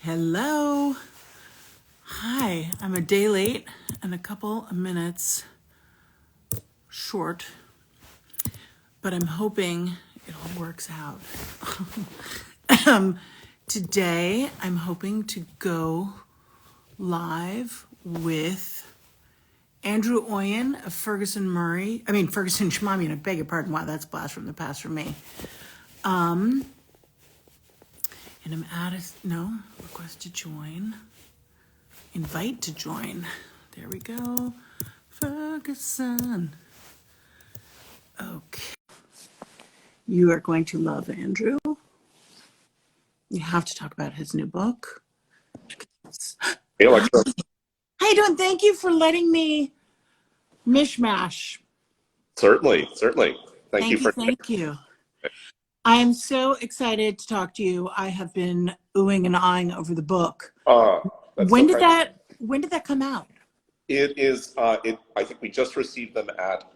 Hello. Hi, I'm a day late and a couple of minutes short, but I'm hoping it all works out. Today, I'm hoping to go live with Andrew Oyen of Ferguson Shamamian, I beg your pardon. Wow, that's blast from the past for me. And I'm request to join. Invite to join. There we go. Ferguson. Okay. You are going to love Andrew. You have to talk about his new book. Hey, Alexa. How you doing? Thank you for letting me mishmash. Certainly. Thank you for Thank you. I am so excited to talk to you. I have been oohing and ahhing over the book. That's When so did kind. that come out? It is. I think we just received them at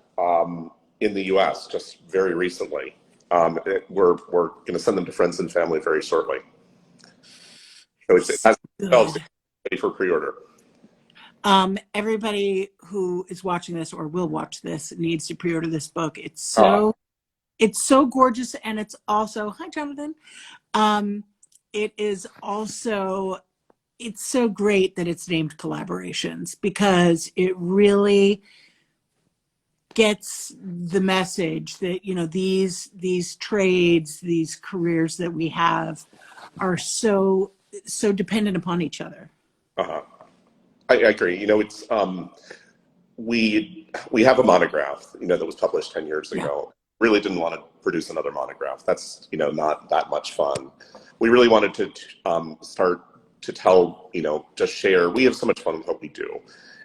in the U.S. just very recently. We're going to send them to friends and family very shortly. So it has themselves Good. ready for pre-order. Everybody who is watching this or will watch this needs to pre-order this book. It's so gorgeous, and it's also, hi Jonathan. It's so great that it's named Collaborations, because it really gets the message that, these trades, these careers that we have are so dependent upon each other. I agree. It's we have a monograph, that was published 10 years ago. Really didn't want to produce another monograph. That's, not that much fun. We really wanted to start to tell, just share. We have so much fun with what we do,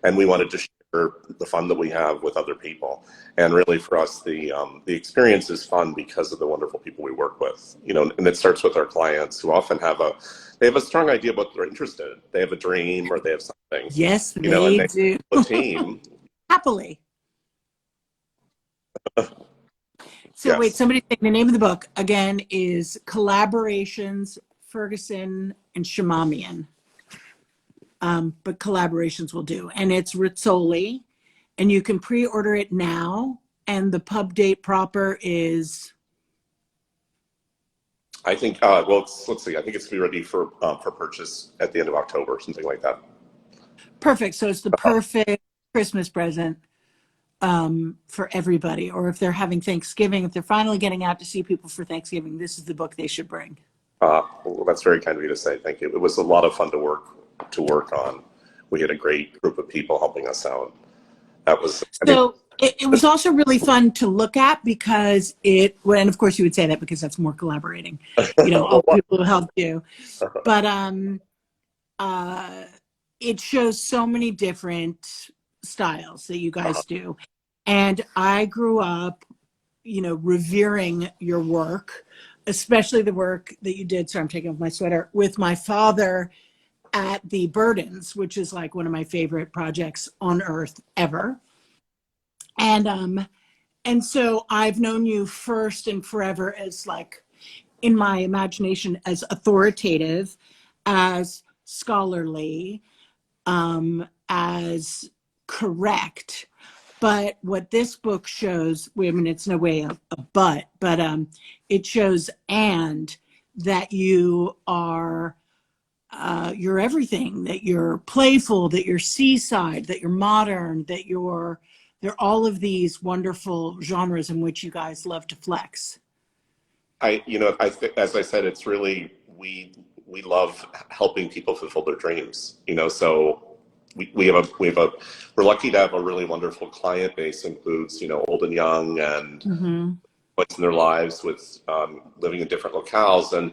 and we wanted to share the fun that we have with other people. And really, for us, the experience is fun because of the wonderful people we work with. And it starts with our clients, who often have a strong idea about what they're interested in. They have a dream, or they have something. Yes, they and do. a team. Happily. So Yes. wait, somebody think the name of the book again is Collaborations, Ferguson and Shamamian. But Collaborations will do. And it's Rizzoli, and you can pre-order it now. And the pub date proper is, I think, let's see. I think it's going to be ready for purchase at the end of October, something like that. perfect. So it's the perfect Christmas present for everybody. Or if they're having Thanksgiving, if they're finally getting out to see people for Thanksgiving, this is the book they should bring. Well, that's very kind of you to say. Thank you. It was a lot of fun to work on. We had a great group of people helping us out. That was. It was also really fun to look at, because and of course you would say that because that's more collaborating, all the people who helped you. But it shows so many different styles that you guys do. And I grew up, revering your work, especially the work that you did. So I'm taking off my sweater with my father at the Burdens, which is like one of my favorite projects on earth ever. And so I've known you first and forever as, like, in my imagination, as authoritative, as scholarly, as correct. But what this book shows, it's no way a but it shows that you are, you're everything, that you're playful, that you're seaside, that you're modern, that they're all of these wonderful genres in which you guys love to flex. As I said, it's really, we love helping people fulfill their dreams. So we're lucky to have a really wonderful client base. Includes, old and young, and points in their lives with living in different locales. And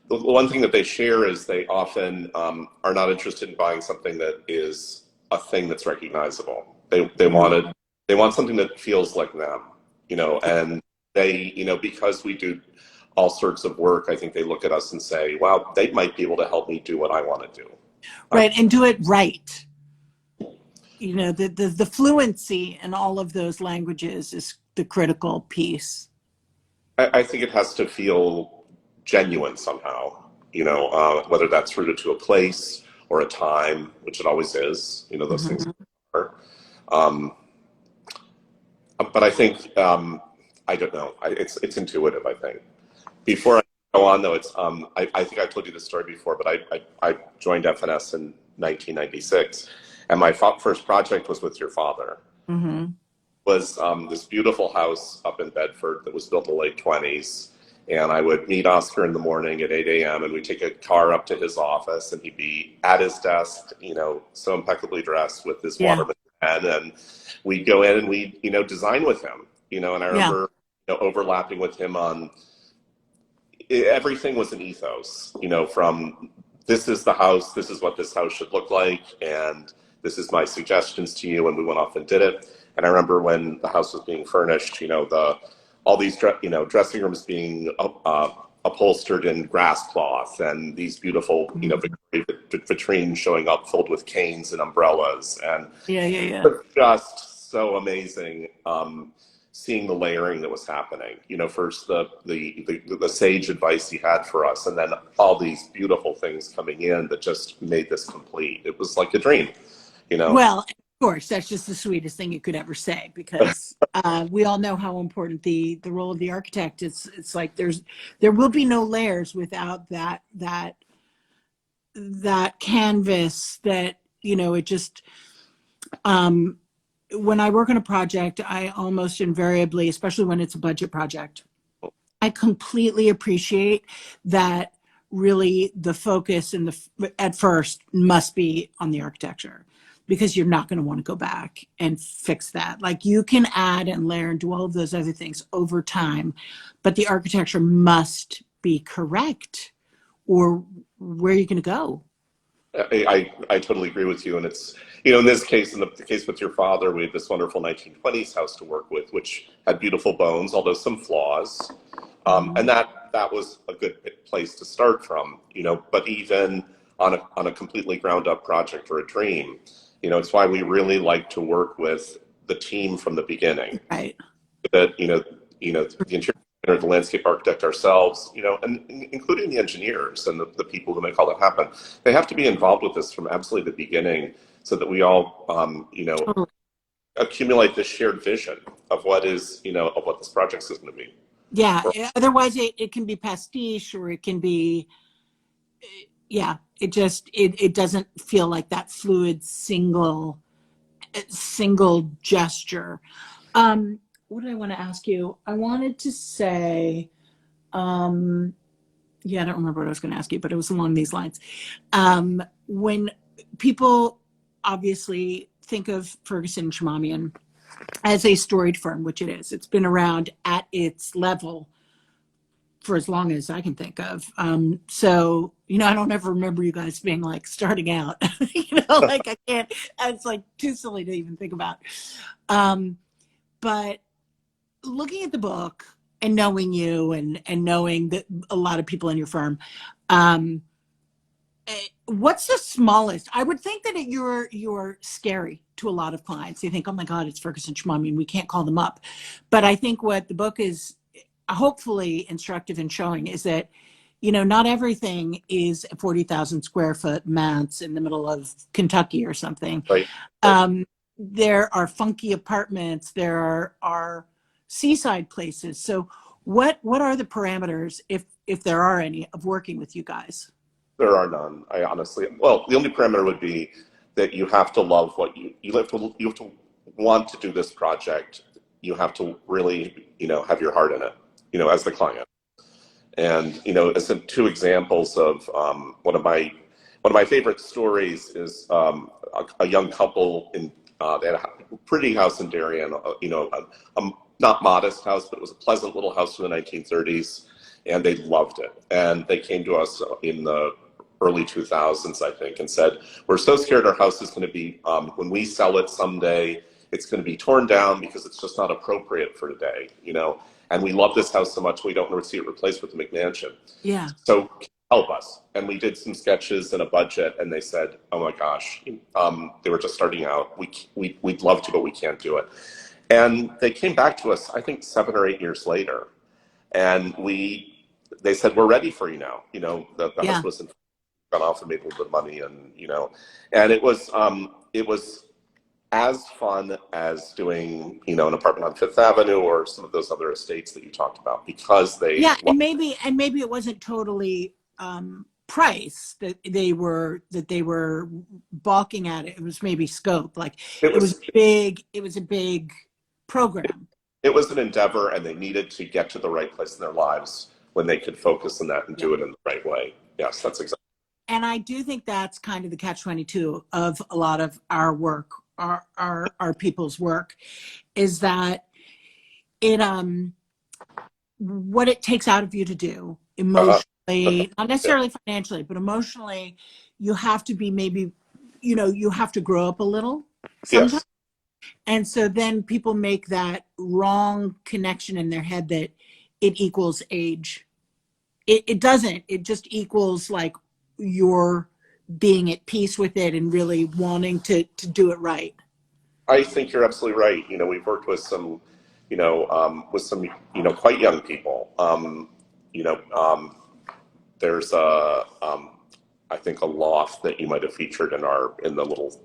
the one thing that they share is they often are not interested in buying something that is a thing that's recognizable. They want something that feels like them, and they, because we do all sorts of work, I think they look at us and say, wow, they might be able to help me do what I want to do. Right, and do it right. The fluency in all of those languages is the critical piece. I think it has to feel genuine somehow. whether that's rooted to a place or a time, which it always is, those things are. But I think, I don't know, it's intuitive, I think. Before I go on, though, I think I told you this story before, but I joined FNS in 1996, and my first project was with your father. Mm-hmm. Was this beautiful house up in Bedford that was built in the late 20s. And I would meet Oscar in the morning at 8 a.m. and we'd take a car up to his office and he'd be at his desk, so impeccably dressed with his Yeah. Waterman pen. And we'd go in and we'd, design with him, and I remember, overlapping with him on everything was an ethos, from this is the house, this is what this house should look like, and this is my suggestions to you, and we went off and did it. And I remember when the house was being furnished, all these dressing rooms being upholstered in grass cloth, and these beautiful vitrines showing up filled with canes and umbrellas, and just so amazing. Seeing the layering that was happening, first the sage advice he had for us, and then all these beautiful things coming in that just made this complete. It was like a dream, Well, of course, that's just the sweetest thing you could ever say, because we all know how important the role of the architect is. It's like there will be no layers without that canvas that, it just, when I work on a project, I almost invariably, especially when it's a budget project, I completely appreciate that really the focus at first must be on the architecture, because you're not going to want to go back and fix that. Like, you can add and layer and do all of those other things over time, but the architecture must be correct, or where are you going to go? I totally agree with you. And it's, in this case, in the case with your father, we had this wonderful 1920s house to work with, which had beautiful bones, although some flaws. And that was a good place to start from, but even on a completely ground up project or a dream, it's why we really like to work with the team from the beginning. Right. That, the interior designer, the landscape architect ourselves, and including the engineers and the people who make all that happen. They have to be involved with this from absolutely the beginning, so that we all, Totally. accumulate this shared vision of what is, of what this project is going to be. Yeah. Otherwise, it can be pastiche, or it can be, it doesn't feel like that fluid single gesture. What did I want to ask you? I wanted to say, I don't remember what I was going to ask you, but it was along these lines. When people obviously think of Ferguson Shamamian as a storied firm, which it is, it's been around at its level for as long as I can think of. So, I don't ever remember you guys being like starting out, like I can't, it's like too silly to even think about. But looking at the book and knowing you and knowing that a lot of people in your firm, what's the smallest? I would think that you're scary to a lot of clients. They think, oh my God, it's Ferguson Shamamian, we can't call them up. But I think what the book is hopefully instructive in showing is that, not everything is 40,000 square foot manse in the middle of Kentucky or something. Right. There are funky apartments. There are seaside places. So what are the parameters, if there are any, of working with you guys? There are none. The only parameter would be that you have to love what you have to want to do this project. You have to really, have your heart in it, as the client. And, as in two examples of one of my favorite stories is a young couple they had a pretty house in Darien, a not modest house, but it was a pleasant little house from the 1930s, and they loved it. And they came to us in the early 2000s, I think, and said, we're so scared our house is going to be, when we sell it someday, it's going to be torn down because it's just not appropriate for today, and we love this house so much we don't want to see it replaced with a McMansion. Yeah. So help us. And we did some sketches and a budget, and they said, oh my gosh, they were just starting out. We'd love to, but we can't do it. And they came back to us, I think 7 or 8 years later, and they said, we're ready for you now. The Yeah. house wasn't gone off and made a little bit of money, and it was as fun as doing, an apartment on Fifth Avenue or some of those other estates that you talked about, because Yeah, and maybe it wasn't totally price that they were balking at it. It was maybe scope. Like it it was was big. It was a big program. it was an endeavor, and they needed to get to the right place in their lives when they could focus on that and Yeah. do it in the right way. Yes, that's exactly. And I do think that's kind of the catch-22 of a lot of our work, our people's work, is that it what it takes out of you to do emotionally, not Yeah. necessarily financially, but emotionally, you have to be maybe, you have to grow up a little sometimes. Yes. And so then people make that wrong connection in their head that it equals age. It doesn't. It just equals like you're being at peace with it and really wanting to do it right. I think you're absolutely right. We've worked with some, quite young people. You know, there's I think a loft that you might have featured in the little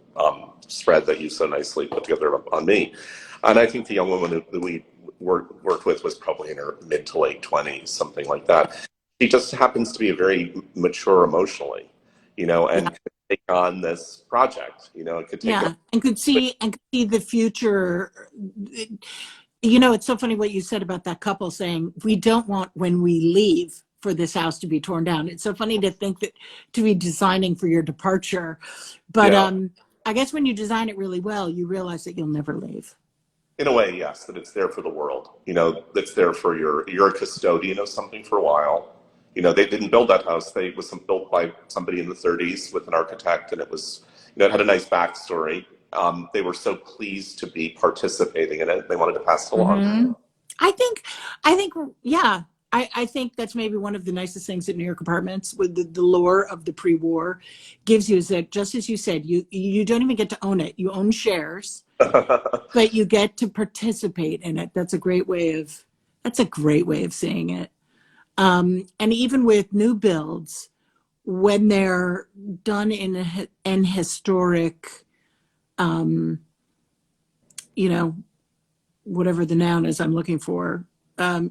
spread that you so nicely put together on me. And I think the young woman that we worked with was probably in her mid to late 20s, something like that. She just happens to be very mature emotionally, Yeah. and could take on this project. It could take Yeah. And could see the future. It's so funny what you said about that couple saying, we don't want when we leave for this house to be torn down. It's so funny to think that to be designing for your departure. But Yeah. I guess when you design it really well, you realize that you'll never leave. In a way, yes, that it's there for the world. It's there for you're a custodian of something for a while. They didn't build that house. It was built by somebody in the 30s with an architect, and it was, it had a nice backstory. They were so pleased to be participating in it. They wanted to pass it along. Mm-hmm. I think, yeah. I think that's maybe one of the nicest things at New York apartments with the lore of the pre-war gives you is that, just as you said, you don't even get to own it. You own shares, but you get to participate in it. That's a great way of seeing it. And even with new builds, when they're done in an historic, you know, whatever the noun is I'm looking for,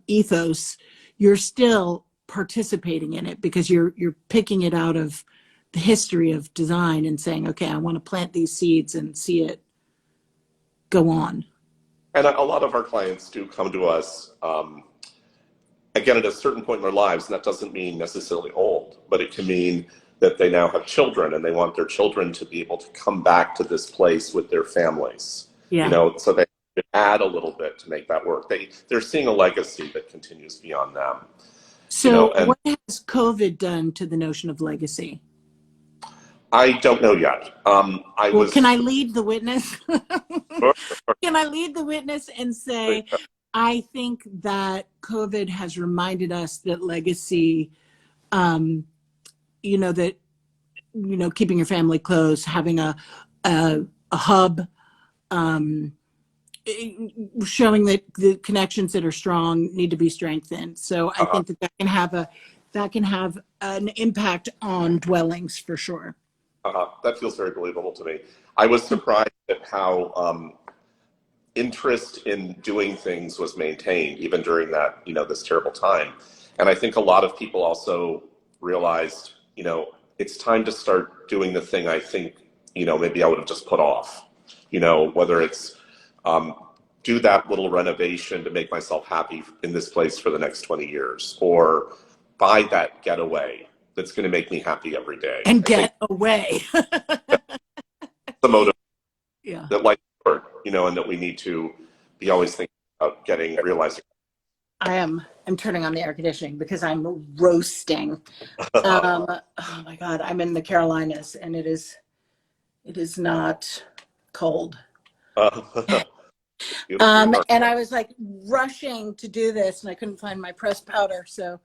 ethos, you're still participating in it because you're picking it out of the history of design and saying, okay, I want to plant these seeds and see it go on. And a lot of our clients do come to us, again, at a certain point in their lives, and that doesn't mean necessarily old, but it can mean that they now have children and they want their children to be able to come back to this place with their families. Yeah. So they add a little bit to make that work. They're seeing a legacy that continues beyond them. So And what has COVID done to the notion of legacy? I don't know yet. Well, can I lead the witness? Can I lead the witness and say, I think that COVID has reminded us that legacy, keeping your family close, having a hub, showing that the connections that are strong need to be strengthened. So I think that can have an impact on dwellings for sure. That feels very believable to me. I was surprised at how interest in doing things was maintained even during that, this terrible time. And I think a lot of people also realized, it's time to start doing the thing I think, maybe I would have just put off, whether it's do that little renovation to make myself happy in this place for the next 20 years, or buy that getaway that's going to make me happy every day. And get away. The motive Yeah. that life is short, and that we need to be always thinking about realizing. I'm turning on the air conditioning because I'm roasting. Oh my God, I'm in the Carolinas and it is not cold. And I was like rushing to do this and I couldn't find my pressed powder. So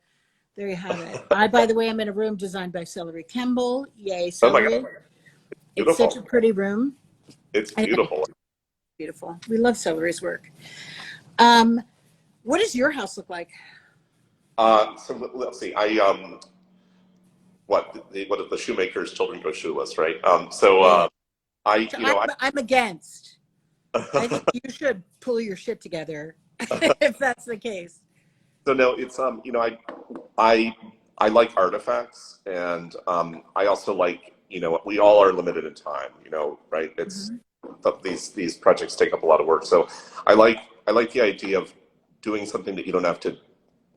there you have it. By the way, I'm in a room designed by Celery Kimball. Yay, Celery. Oh my God. It's such a pretty room. It's beautiful. Beautiful. We love Celery's work. What does your house look like? So let's see. What if the shoemaker's children go shoeless, right? Yeah. I, So you know, I'm against. I I, think you should pull your shit together if that's the case. so no, it's I I like artifacts, and I also like, we all are limited in time, right? Hmm. These projects take up a lot of work, so I like the idea of doing something that you don't have to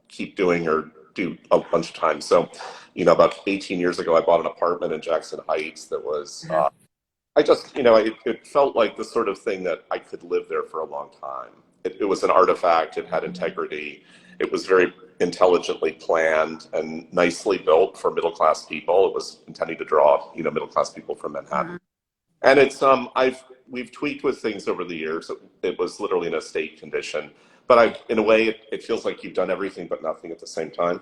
keep doing or do a bunch of times. So, about 18 years ago, I bought an apartment in Jackson Heights that was Uh-huh. I just, it felt like the sort of thing that I could live there for a long time. It was an artifact, it had integrity, it was very intelligently planned and nicely built for middle class people. It was intending to draw, middle class people from Manhattan. Uh-huh. And we've tweaked with things over the years. It was literally in a state condition. But in a way, it feels like you've done everything but nothing at the same time,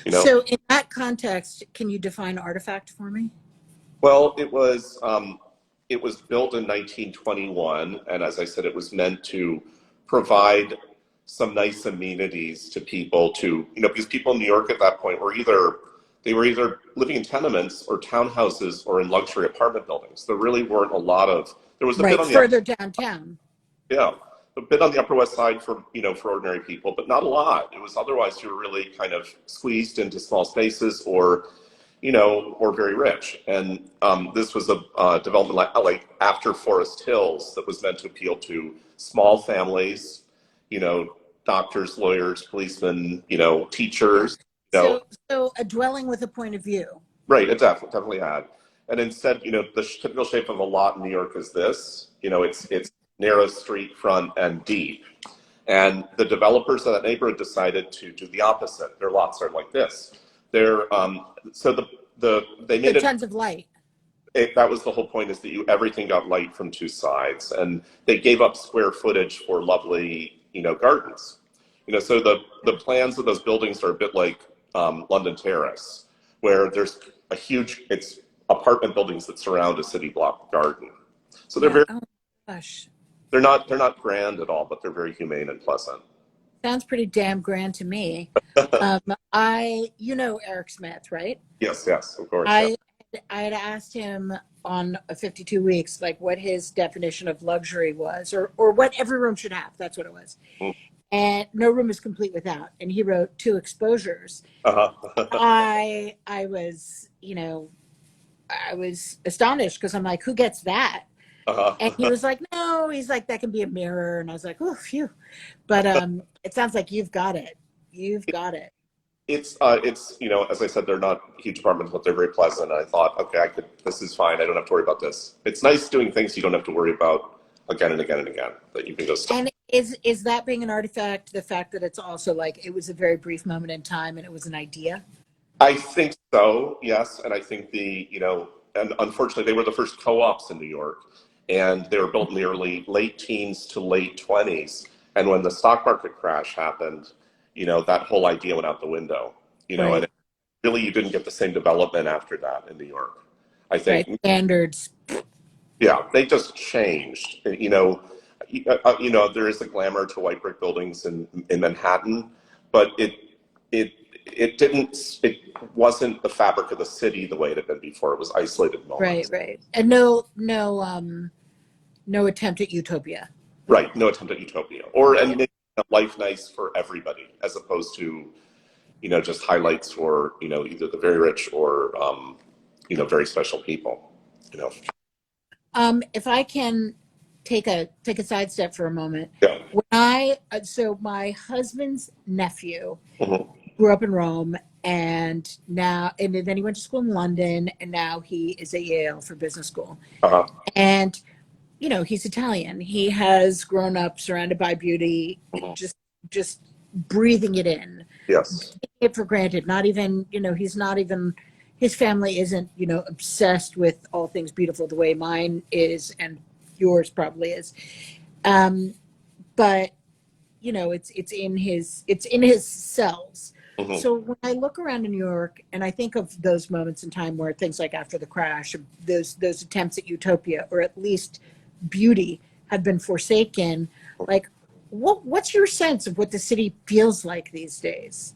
you know? So in that context, can you define artifact for me? Well, it was built in 1921, and as I said, it was meant to provide some nice amenities to people, because people in New York at that point were either living in tenements or townhouses or in luxury apartment buildings. There really weren't a lot of. There was a bit Right, on the further downtown. yeah, a bit on the Upper West Side for ordinary people, but not a lot. It was otherwise you were really kind of squeezed into small spaces, or very rich. And this was a development like after Forest Hills that was meant to appeal to small families, doctors, lawyers, policemen, Yeah. teachers, So a dwelling with a point of view. right, it definitely had. And instead, the typical shape of a lot in New York is this, it's narrow street front and deep. And the developers of that neighborhood decided to do the opposite. Their lots are like this. They're so they So made tons of light. that was the whole point, is that everything got light from two sides, and they gave up square footage for lovely gardens. So the plans of those buildings are a bit like London Terrace, where there's it's apartment buildings that surround a city block garden. So Yeah. Oh gosh. they're not grand at all, but they're very humane and pleasant. Sounds pretty damn grand to me. You know Eric Smith, right? Yes, yes, of course, yeah. I had asked him on a 52 weeks, like what his definition of luxury was, or what every room should have. That's what it was. Mm. And no room is complete without. And he wrote two exposures. Uh-huh. I was, I was astonished because I'm like, who gets that? And he Uh-huh. was like, no, he's like, that can be a mirror. And I was like, oh, phew. But it sounds like you've got it. You've got it. It's as I said, they're not huge apartments, but they're very pleasant. And I thought, okay, this is fine. I don't have to worry about this. It's nice doing things you don't have to worry about again and again and again, that you can just. And is that being an artifact, the fact that it's also like it was a very brief moment in time and it was an idea? I think so, yes. And I think and unfortunately, they were the first co-ops in New York, and they were built in the late teens to late 20s. And when the stock market crash happened, that whole idea went out the window, and Right. really you didn't get the same development after that in New York. I Right. think, Standards. yeah, they just changed. There is a glamour to white brick buildings in Manhattan, but it wasn't the fabric of the city the way it had been before. It was isolated Right. moments. Right. And no attempt at utopia. Right, no attempt at utopia, and making life nice for everybody, as opposed to just highlights for either the very rich or very special people. If I can take a sidestep for a moment. Yeah. So my husband's nephew Mhm. grew up in Rome, and then he went to school in London, and now he is at Yale for business school. Uh-huh. And he's Italian. He has grown up surrounded by beauty, Mhm. just breathing it in, Yes. taking it for granted. Not even, he's not even, his family isn't, obsessed with all things beautiful the way mine is, and yours probably is. But it's in his cells. Mhm. So when I look around in New York and I think of those moments in time where things like after the crash, those attempts at utopia or at least beauty had been forsaken, like what's your sense of what the city feels like these days?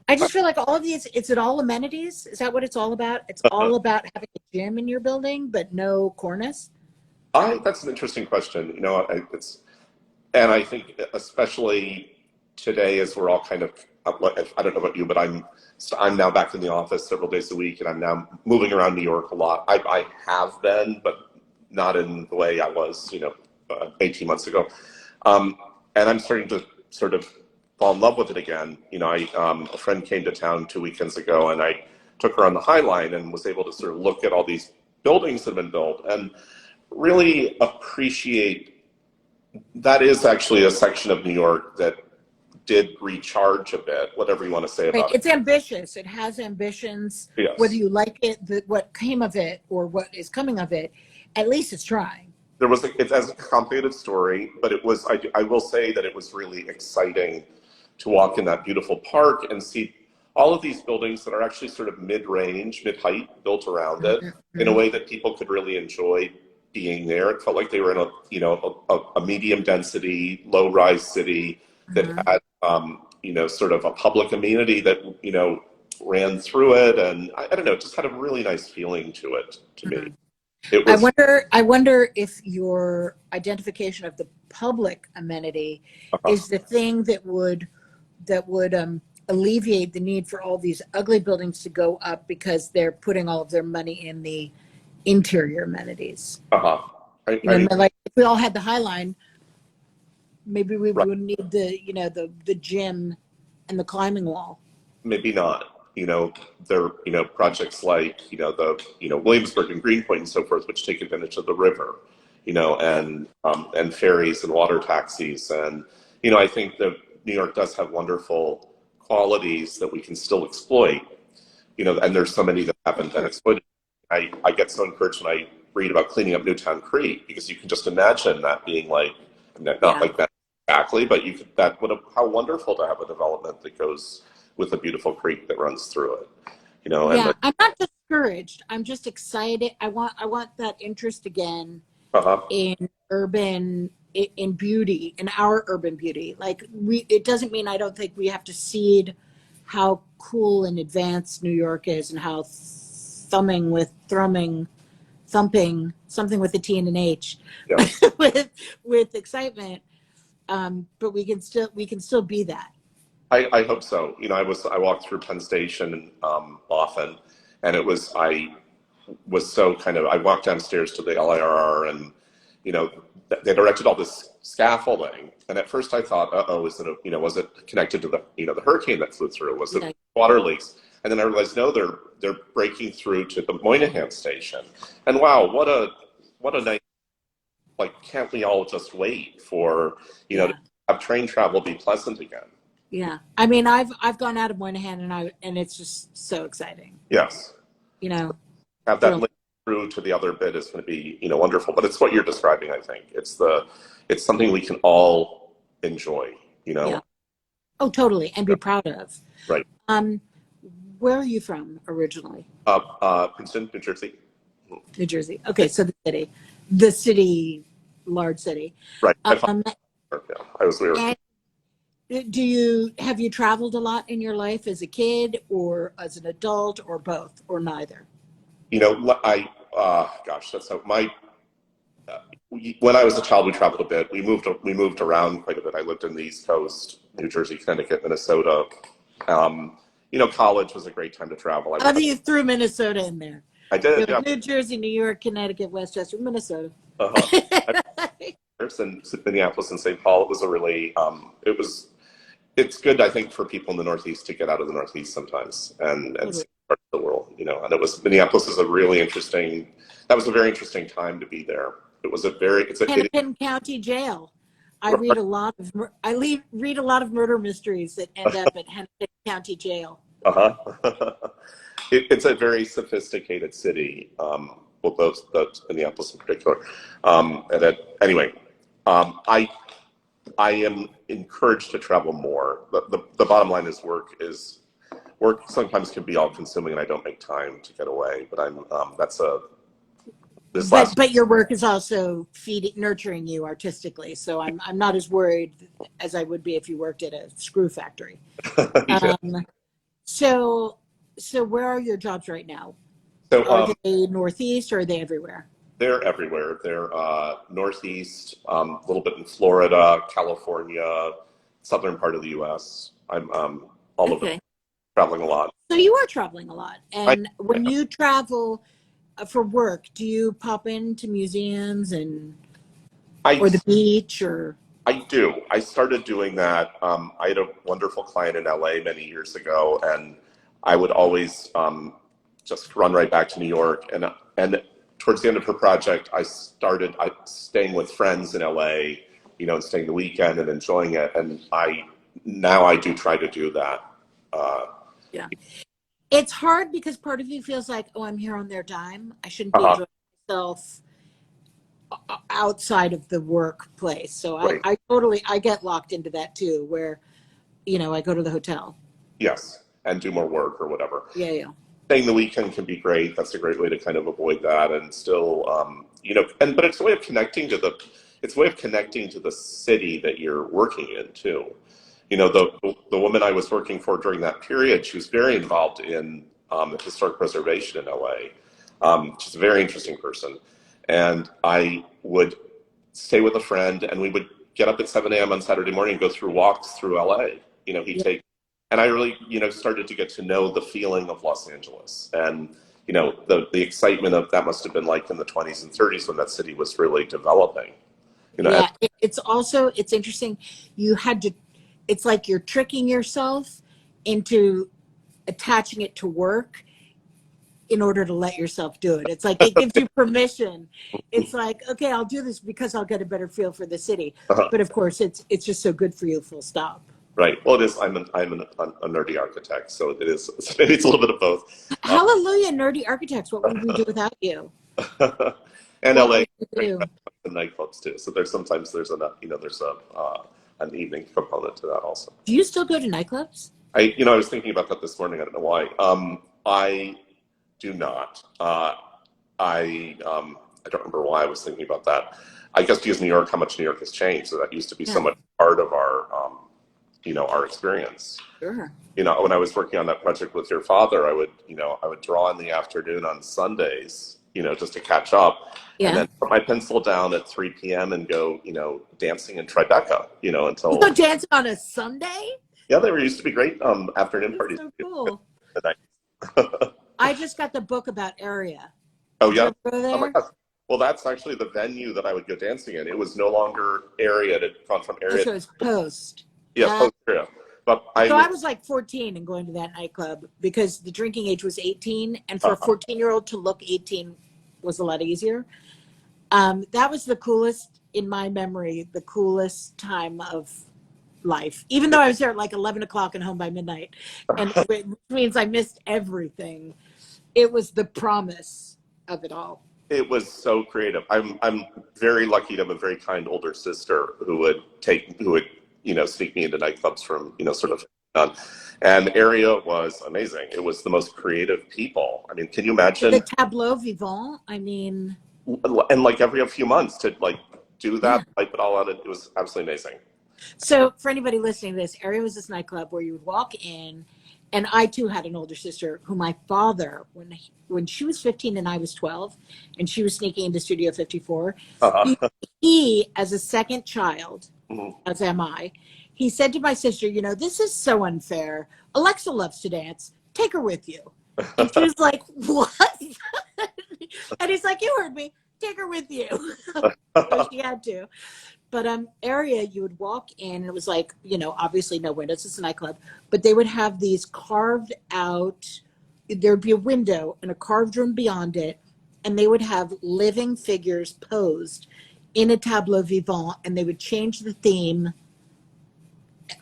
I just feel like all of these, is it all amenities? Is that what it's all about? It's all about having a gym in your building, but no cornice? That's an interesting question. And I think especially today, as we're all kind of, I don't know about you, but I'm now back in the office several days a week, and I'm now moving around New York a lot. I have been, but not in the way I was, 18 months ago. And I'm starting to sort of fall in love with it again. A friend came to town 2 weekends ago, and I took her on the High Line and was able to sort of look at all these buildings that have been built and really appreciate that is actually a section of New York that did recharge a bit, whatever you want to say Right. about it. It's ambitious. It has ambitions. Yes. Whether you like it, what came of it, or what is coming of it, at least it's trying. It's as a complicated story, but I will say that it was really exciting to walk in that beautiful park and see all of these buildings that are actually sort of mid-range, mid-height, built around it in a way that people could really enjoy being there. It felt like they were in a medium density, low rise city that had sort of a public amenity that ran through it, and I don't know, it just had a really nice feeling to it to me. It was, I wonder if your identification of the public amenity is the thing that would alleviate the need for all these ugly buildings to go up, because they're putting all of their money in the interior amenities. Like if we all had the High Line, maybe we wouldn't need the gym and the climbing wall. maybe not. There projects like Williamsburg and Greenpoint and so forth, which take advantage of the river, and ferries and water taxis, and I think that New York does have wonderful qualities that we can still exploit. And there's so many that haven't been exploited. I get so encouraged when I read about cleaning up Newtown Creek, because you can just imagine that being like, not like that exactly, but how wonderful to have a development that goes with a beautiful creek that runs through it. I'm not discouraged. I'm just excited. I want that interest again in in beauty, in our urban beauty. It doesn't mean I don't think we have to cede how cool and advanced New York is, and how thumping, something with a T and an H, with excitement. But we can still be that. I hope so. I walked through Penn Station often, and I walked downstairs to the LIRR, and they directed all this scaffolding, and at first I thought, was it connected to the hurricane that flew through? Was it water leaks? And then I realized, no, they're breaking through to the Moynihan station, and wow, what a nice, can't we all just wait for to have train travel be pleasant again? Yeah, I mean, I've gone out of Moynihan, and it's just so exciting. Yes, have that link through to the other bit is going to be wonderful. But it's what you're describing. I think it's something we can all enjoy. Yeah. Oh, totally, and be proud of. Right. Where are you from originally? Princeton, New Jersey. New Jersey. Okay, so the city, large city. Right. I was there. Have you traveled a lot in your life as a kid, or as an adult, or both, or neither? That's how when I was a child, we traveled a bit. We moved around quite a bit. I lived in the East Coast, New Jersey, Connecticut, Minnesota. College was a great time to travel. I think you threw Minnesota in there. I did. Yeah. New Jersey, New York, Connecticut, Westchester, Minnesota. And Minneapolis and St. Paul. It was a really it's good, I think, for people in the Northeast to get out of the Northeast sometimes and see parts of the world, and Minneapolis is a very interesting time to be there. It was Hennepin County Jail. I read a lot of murder mysteries that end up at Hennepin County Jail. It's a very sophisticated city. Those Minneapolis in particular. I am encouraged to travel more. The bottom line is work sometimes can be all consuming, and I don't make time to get away. But but your work is also nurturing you artistically. So I'm not as worried as I would be if you worked at a screw factory. So, so where are your jobs right now? So Are they Northeast or are they everywhere? they're everywhere. They're Northeast, a little bit in Florida, California, southern part of the U.S. I'm all over, Okay. traveling a lot. So you are traveling a lot. I, And when you travel for work, do you pop into museums and I or the beach or I do. I started doing that. I had a wonderful client in LA many years ago, and I would always just run right back to New York. And towards the end of her project, I started staying with friends in LA, and staying the weekend and enjoying it. And I do try to do that. Uh, yeah. It's hard because part of you feels like, oh, I'm here on their dime. I shouldn't be uh, enjoying myself outside of the workplace. So I, right. I totally I get locked into that too, where I go to the hotel. Yes, and do more work or whatever. Yeah, yeah. Staying the weekend can be great. That's a great way to kind of avoid that, and still, but it's a way of connecting to the city that you're working in too. The woman I was working for during that period, she was very involved in historic preservation in LA. She's a very interesting person, and I would stay with a friend, and we would get up at 7 a.m. on Saturday morning and go through walks through LA. He'd Yeah. take, and I really, started to get to know the feeling of Los Angeles, and the excitement of that must have been like in the 20s and 30s when that city was really developing. And Yeah, it's interesting. You had to, it's like you're tricking yourself into attaching it to work in order to let yourself do it. It's like it gives you permission. It's like, okay, I'll do this because I'll get a better feel for the city. But of course, it's just so good for you, full stop. right. Well, it is. A nerdy architect, so it is. Maybe it's a little bit of both. Hallelujah, nerdy architects. What would we do without you? And What LA, would we great do? nightclubs too. So there's an evening component to that also. Do you still go to nightclubs? I was thinking about that this morning. I don't know why. I do not. I don't remember why I was thinking about that. I guess because how much New York has changed. So that used to be so Yeah, much part of our experience. sure. When I was working on that project with your father, I would draw in the afternoon on Sundays, just to catch up, and Yeah. then put my pencil down at 3 p.m. and go, dancing in Tribeca, You until, go dancing on a Sunday? yeah, there used to be great afternoon That's parties so cool. at night. I just got the book about area. Oh Did you yeah. ever go Oh my there? gosh. Well, that's actually the venue that I would go dancing in. It was no longer area. It had gone from Oh, area. so it's post. Yeah, Yeah. post area. But I So was. I was like 14 and going to that nightclub because the drinking age was 18, and for a Uh, 14-year-old to look 18 was a lot easier. That was the coolest in my memory, the coolest time of life. Even though I was there at like 11 o'clock and home by midnight, and which means I missed everything. It was the promise of it all. It was so creative. I'm very lucky to have a very kind older sister who would sneak me into nightclubs from sort of on. And area was amazing. It was the most creative people. I mean, can you The imagine? tableau vivant. I mean, And like every few months to like do yeah. that, type it all out. It was absolutely amazing. So for anybody listening to this, area was this nightclub where you would walk in, and I too had an older sister who my father, when she was 15 and I was 12, and she was sneaking into Studio 54, he, Uh-huh. he as a second child, Mhm. as am I, he said to my sister, this is so unfair. Alexa loves to dance. Take her with you. And she was like, what? And he's like, you heard me. Take her with you. So she had to. But area you would walk in and it was like, obviously no windows, it's a nightclub, but they would have these carved out, there'd be a window and a carved room beyond it, and they would have living figures posed in a tableau vivant, and they would change the theme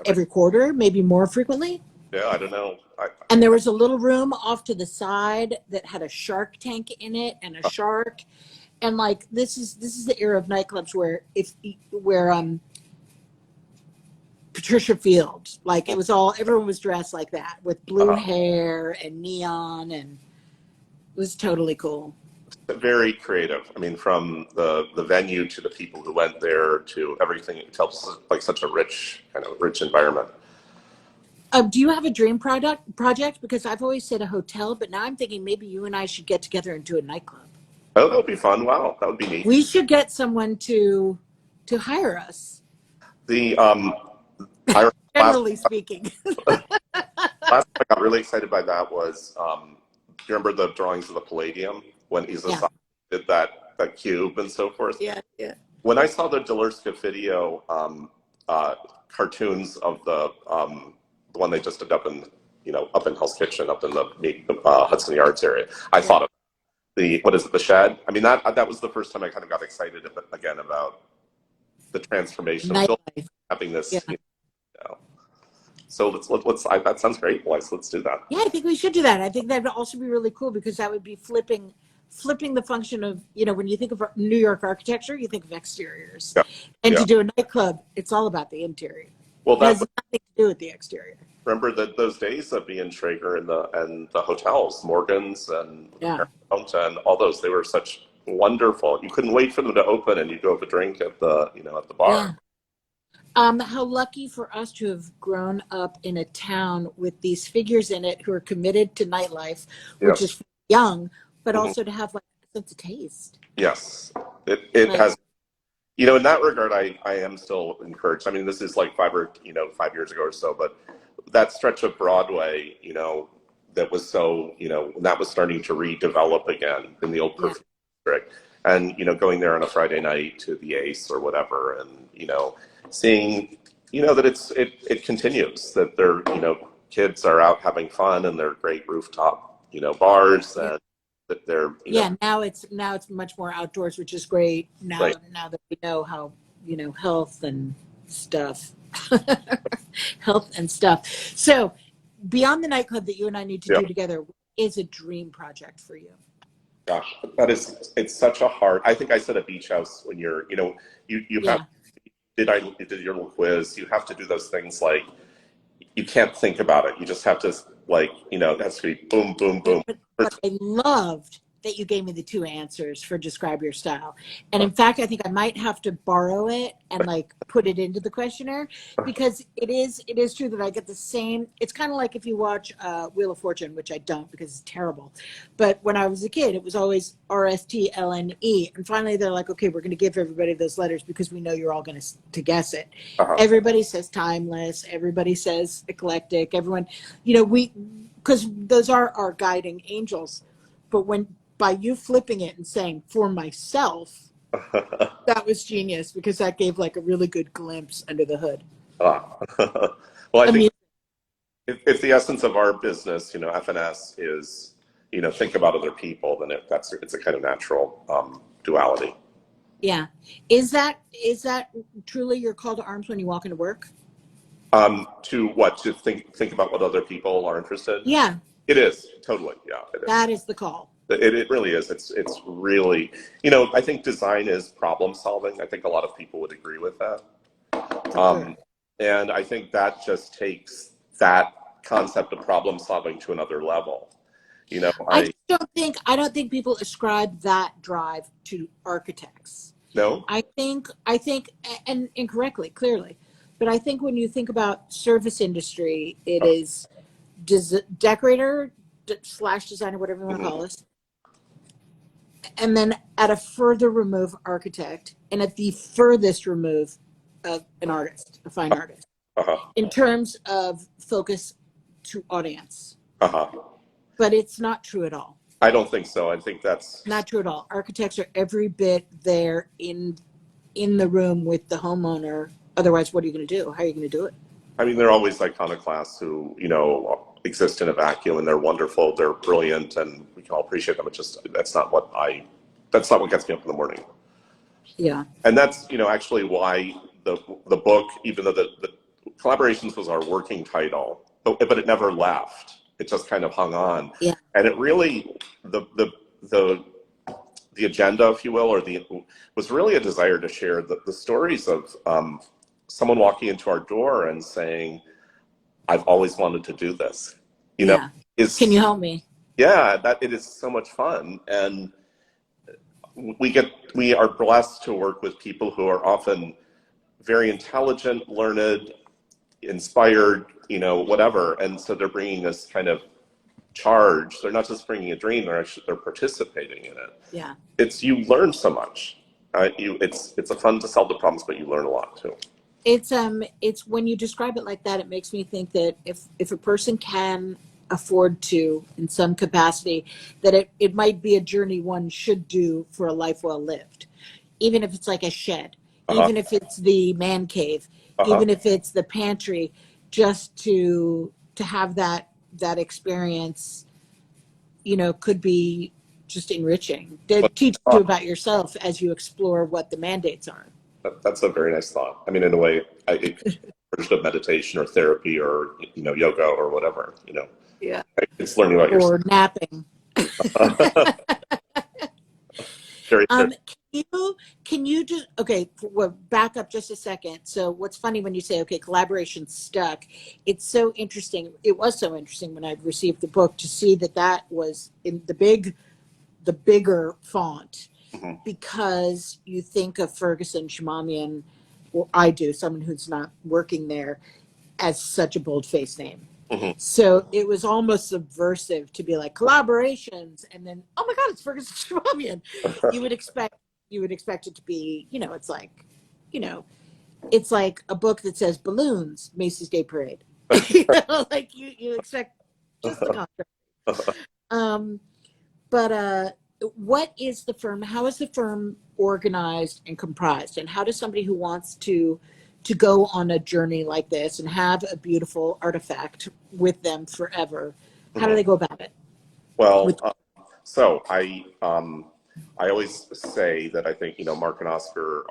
every quarter, maybe more frequently. Yeah, I don't know. And there was a little room off to the side that had a shark tank in it and a shark. And like this is the era of nightclubs where Patricia Field, like it was everyone was dressed like that with blue uh, hair and neon, and it was totally cool. Very creative. I mean, from the venue to the people who went there to everything. It tells like such a rich environment. Do you have a dream project? Because I've always said a hotel, but now I'm thinking maybe you and I should get together and do a nightclub. Oh, that would be fun. Wow, that would be neat. We should get someone to hire us. The I last Generally speaking. last time I got really excited by that was do you remember the drawings of the Palladium when Yeah. Isa did that cube and so forth? Yeah. Yeah. When I saw the Delerska video cartoons of the one they just did up in up in Hell's Kitchen up in the Hudson Yards area, I thought of what is it, the shed? I mean that was the first time I kind of got excited again about the transformation of Nightlife. having this. Yeah. So let's that sounds great, boys. Let's do that. Yeah, I think we should do that. I think that would also be really cool because that would be flipping the function of, when you think of New York architecture, you think of exteriors. Yeah. And to do a nightclub, it's all about the interior. Well, it has nothing to do with the exterior. Remember those days of being Traeger and the hotels, Morgan's and Paramount and all those. They were such wonderful. You couldn't wait for them to open, and you'd go have a drink at the at the bar. Yeah. How lucky for us to have grown up in a town with these figures in it who are committed to nightlife, which is young, but also to have like a sense of taste. Yes, it has. In that regard, I am still encouraged. I mean, this is like 5 years ago or so, but that stretch of Broadway, that was so, that was starting to redevelop again in the old Perfume District, and going there on a Friday night to the Ace or whatever, and seeing, that it continues, that they're, kids are out having fun and they're great rooftop, bars, and that they're, now it's much more outdoors, which is great now that we know how, health and stuff. So beyond the nightclub that you and I need to do together, is a dream project for you? Gosh, it's such a hard, I think I said a beach house when you're, you have, did your little quiz, you have to do those things like, you can't think about it. You just have to it has to be boom, boom, boom. But I loved that you gave me the 2 answers for describe your style. And in fact, I think I might have to borrow it and put it into the questionnaire, because it is true that I get the same. It's kind of like if you watch Wheel of Fortune, which I don't because it's terrible. But when I was a kid, it was always RSTLNE. And finally they're like, okay, we're going to give everybody those letters because we know you're all going to guess it. Everybody says timeless. Everybody says eclectic. Everyone, because those are our guiding angels. But by you flipping it and saying for myself, that was genius, because that gave a really good glimpse under the hood. Well, I think if the essence of our business, FNS is, think about other people, then it's a kind of natural duality. Yeah. Is that truly your call to arms when you walk into work? To think about what other people are interested in? Yeah. It is, totally, yeah. It is. That is the call. It really is. It's really, I think design is problem solving. I think a lot of people would agree with that. Sure. And I think that just takes that concept of problem solving to another level. I don't think people ascribe that drive to architects. No? I think, and incorrectly, clearly, but I think when you think about service industry, it is decorator / designer, whatever you want to call us. And then at a further remove, architect, and at the furthest remove, an artist, a fine artist, in terms of focus to audience. But it's not true at all. I don't think so. I think that's not true at all. Architects are every bit there in the room with the homeowner. Otherwise, what are you going to do? How are you going to do it? I mean, they're always iconoclasts who, exist in a vacuum, and they're wonderful, they're brilliant, and we can all appreciate them. It's just, that's not what gets me up in the morning. Yeah. And that's, actually why the book, even though the Collaborations was our working title, but it never left. It just kind of hung on. Yeah. And it really, the agenda, if you will, was really a desire to share the stories of someone walking into our door and saying, I've always wanted to do this. Can you help me? Yeah, it is so much fun. And we are blessed to work with people who are often very intelligent, learned, inspired, you know, whatever. And so they're bringing this kind of charge. They're not just bringing a dream, they're participating in it. Yeah. You learn so much. It's a fun to solve the problems, but you learn a lot too. It's when you describe it like that, it makes me think that if a person can afford to, in some capacity, that it might be a journey one should do for a life well lived. Even if it's like a shed, even if it's the man cave, even if it's the pantry, just to have that experience, you know, could be just enriching. To teach you about yourself as you explore what the mandates are. That's a very nice thought. I mean, in a way, it's of meditation or therapy or, you know, yoga or whatever, you know. Yeah. It's learning about yourself. Or napping. Very Can you just, okay, well, back up just a second. So what's funny when you say, okay, collaboration stuck, it's so interesting. It was so interesting when I received the book to see that was in the bigger font, because you think of Ferguson Shamamian, or I do, someone who's not working there, as such a bold-faced name. So it was almost subversive to be like collaborations, and then, oh my God, it's Ferguson Shamamian. You would expect it to be, you know, it's like a book that says balloons, Macy's Day Parade. You know, like you expect just the contrary. But what is the firm? How is the firm organized and comprised? And how does somebody who wants to go on a journey like this and have a beautiful artifact with them forever, how do they go about it? Well, so I always say that I think, you know, Mark and Oscar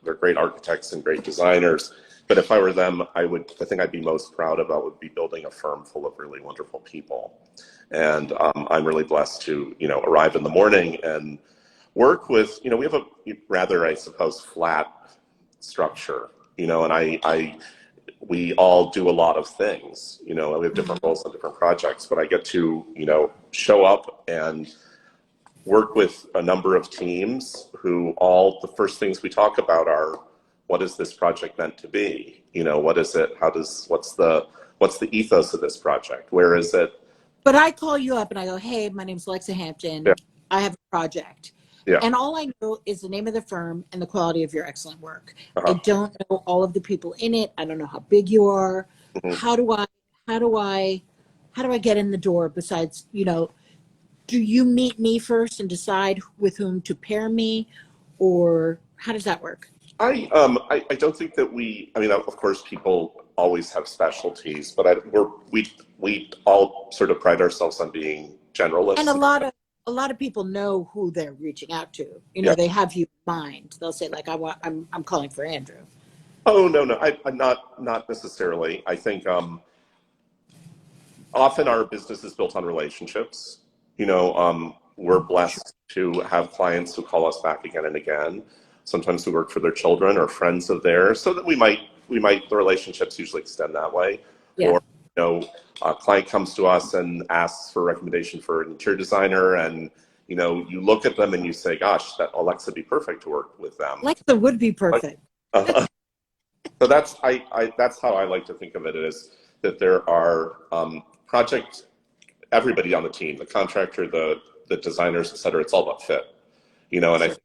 they're great architects and great designers. But if I were them, the thing I'd be most proud about would be building a firm full of really wonderful people. And I'm really blessed to, you know, arrive in the morning and work with, you know, we have a rather, I suppose, flat structure, you know, and we all do a lot of things, you know, we have different roles on different projects, but I get to, you know, show up and work with a number of teams who the first things we talk about are, what is this project meant to be? You know, what is it? What's the ethos of this project? Where is it? But I call you up and I go, hey, my name's Lexa Hampton. Yeah. I have a project. Yeah. And all I know is the name of the firm and the quality of your excellent work. I don't know all of the people in it. I don't know how big you are. How do I get in the door besides, you know, do you meet me first and decide with whom to pair me, or how does that work? I don't think that I mean, of course, people always have specialties, but we all sort of pride ourselves on being generalists. And a lot of people know who they're reaching out to. You know, they have you in mind. They'll say, like, I'm calling for Andrew. Oh no, I'm not necessarily. I think often our business is built on relationships. You know, we're blessed to have clients who call us back again and again. Sometimes we work for their children or friends of theirs, so that the relationships usually extend that way. Yeah. Or, you know, a client comes to us and asks for a recommendation for an interior designer, and, you know, you look at them and you say, gosh, that Alexa would be perfect to work with them. Alexa would be perfect. So that's how I like to think of it, is that there are everybody on the team, the contractor, the designers, et cetera, it's all about fit, you know, and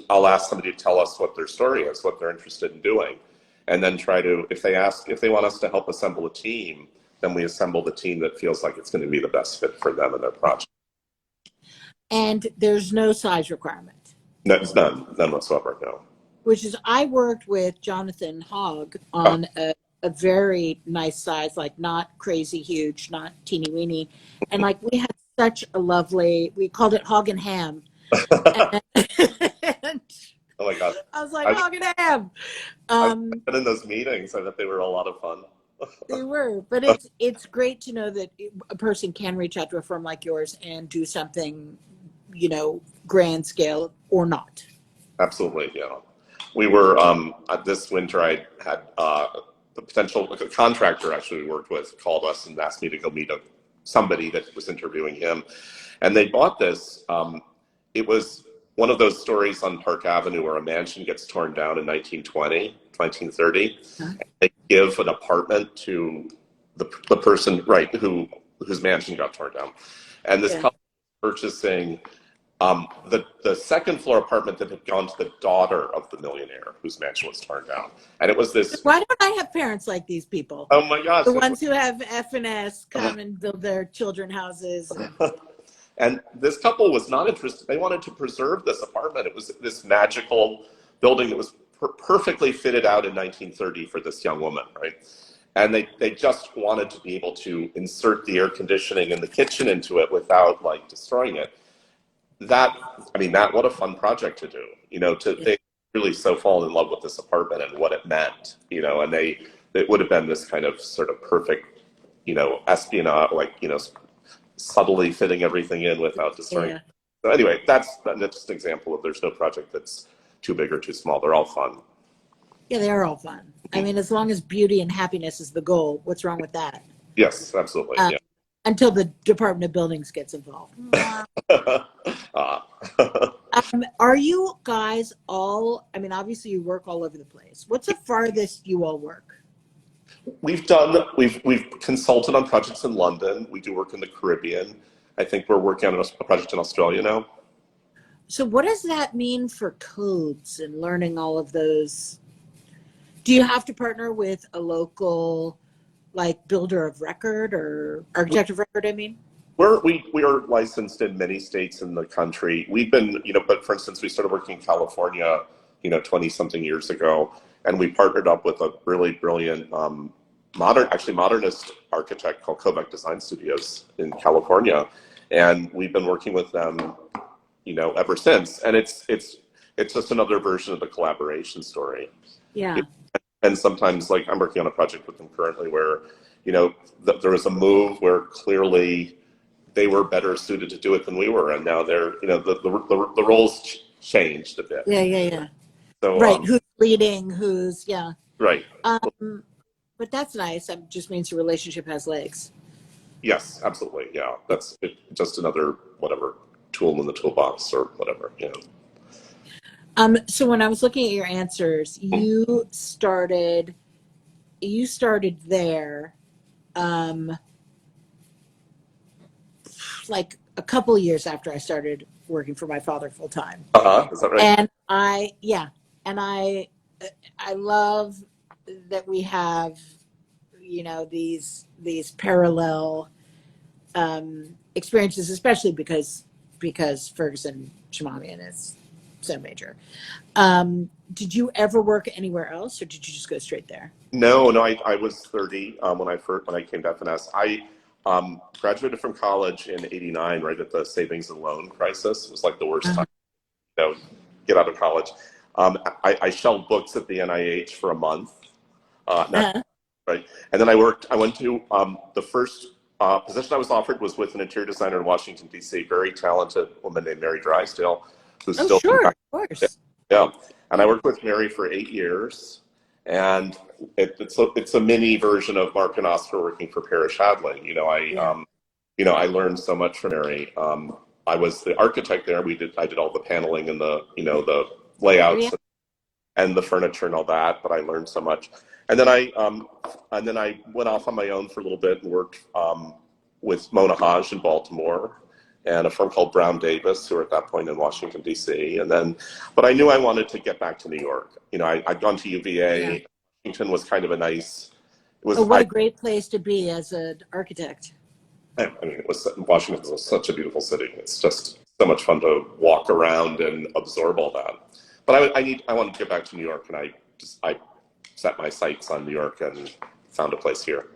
I'll ask somebody to tell us what their story is, what they're interested in doing. And then if they want us to help assemble a team, then we assemble the team that feels like it's going to be the best fit for them and their project. And there's no size requirement. No, it's none whatsoever, no. Which is, I worked with Jonathan Hogg on a very nice size, like not crazy huge, not teeny weeny. And like we had such a lovely, we called it Hog and Ham. And oh my God. I was like, Hog and Ham. I've been in those meetings. I bet they were a lot of fun. They were, but it's great to know that a person can reach out to a firm like yours and do something, you know, grand scale or not. Absolutely, yeah. We were this winter. I had the potential contractor actually we worked with called us and asked me to go meet somebody that was interviewing him, and they bought this. It was one of those stories on Park Avenue where a mansion gets torn down in 1920 1930. Huh? They give an apartment to the person, right, whose mansion got torn down. And this Yeah. couple was purchasing the second floor apartment that had gone to the daughter of the millionaire whose mansion was torn down. And it was this, Why don't I have parents like these people? oh my gosh. The ones who have F&S come and build their children houses. And this couple was not interested. They wanted to preserve this apartment. It was this magical building that was perfectly fitted out in 1930 for this young woman, right? And they just wanted to be able to insert the air conditioning in the kitchen into it without like destroying it. What a fun project to do, they really so fall in love with this apartment and what it meant, and it would have been this kind of sort of perfect, espionage, subtly fitting everything in without destroying. Yeah. So anyway, that's just an example of there's no project that's too big or too small. They're all fun. Yeah, they are all fun. I mean, as long as beauty and happiness is the goal, what's wrong with that? Yes, absolutely. Yeah. Until the Department of Buildings gets involved. Are you guys all, I mean, obviously you work all over the place. What's the farthest you all work? We've consulted on projects in London. We do work in the Caribbean. I think we're working on a project in Australia now. So what does that mean for codes and learning all of those? Do you have to partner with a local, like, builder of record or architect of record, I mean? We are licensed in many states in the country. We've been, but for instance, we started working in California, 20 something years ago, and we partnered up with a really brilliant modernist architect called Kovac Design Studios in California, and we've been working with them, ever since. And it's just another version of the collaboration story. Yeah. And sometimes, like, I'm working on a project with them currently where, there was a move where clearly they were better suited to do it than we were, and now they're, the roles changed a bit. Yeah. So right, who's leading, who's, yeah. Right. But that's nice. It just means your relationship has legs. Yes, absolutely. Yeah, that's it, just another whatever tool in the toolbox or whatever. So when I was looking at your answers, you started there, like a couple of years after I started working for my father full time. Is that right? And I love that we have, these parallel experiences, especially because Ferguson Shamamian is so major. Did you ever work anywhere else, or did you just go straight there? No. I was 30 when I came to F&S. I graduated from college in '89, right at the savings and loan crisis. It was like the worst time, get out of college. I shelved books at the NIH for a month. Right, and then I went to the first position I was offered was with an interior designer in Washington D.C. Very talented woman named Mary Drysdale, who's still sure, of course. Yeah, and I worked with Mary for 8 years, and it's a mini version of Mark and Oscar working for Parrish Hadley. I learned so much from Mary. I was the architect there. I did all the paneling and the layouts and the furniture and all that. But I learned so much, and then I went off on my own for a little bit and worked with Mona Hodge in Baltimore, and a firm called Brown Davis, who were at that point in Washington, D.C. But I knew I wanted to get back to New York. I'd gone to UVA. Yeah. Washington was kind of a nice. What a great place to be as an architect. Washington was such a beautiful city. It's just so much fun to walk around and absorb all that. But I wanted to get back to New York, and I set my sights on New York and found a place here.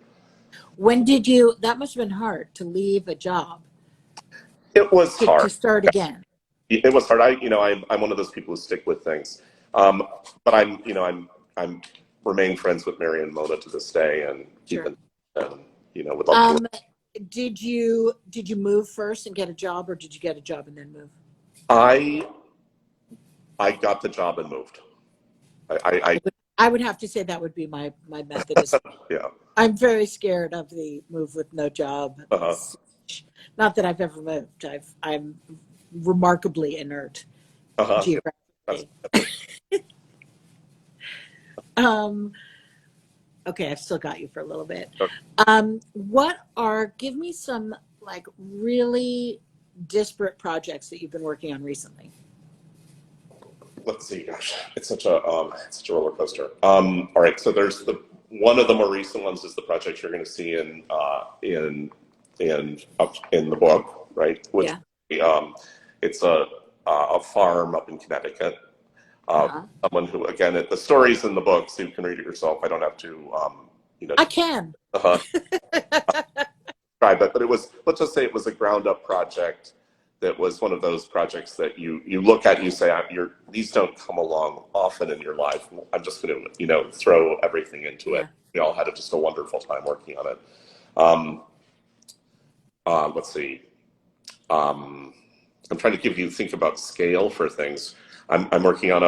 When did you? That must have been hard to leave a job. It was hard to start again. It was hard. I'm one of those people who stick with things. But I'm remain friends with Mary and Mona to this day, and sure. Would love to. Did you move first and get a job, or did you get a job and then move? I got the job and moved. I would have to say that would be my method. Yeah. I'm very scared of the move with no job. Not that I've ever moved. I'm remarkably inert geographically. Um, okay, I've still got you for a little bit. Give me some like really disparate projects that you've been working on recently. Let's see, gosh, it's such a roller coaster. All right, so there's one of the more recent ones is the project you're going to see in the book, right? Which it's a farm up in Connecticut. Someone who, again, the story's in the book, so you can read it yourself. I don't have to, I can. Describe it, but it was, let's just say it was a ground up project that was one of those projects that you look at and you say, these don't come along often in your life. I'm just going to, throw everything into it. We all had just a wonderful time working on it. Let's see. I'm trying to think about scale for things. I'm working on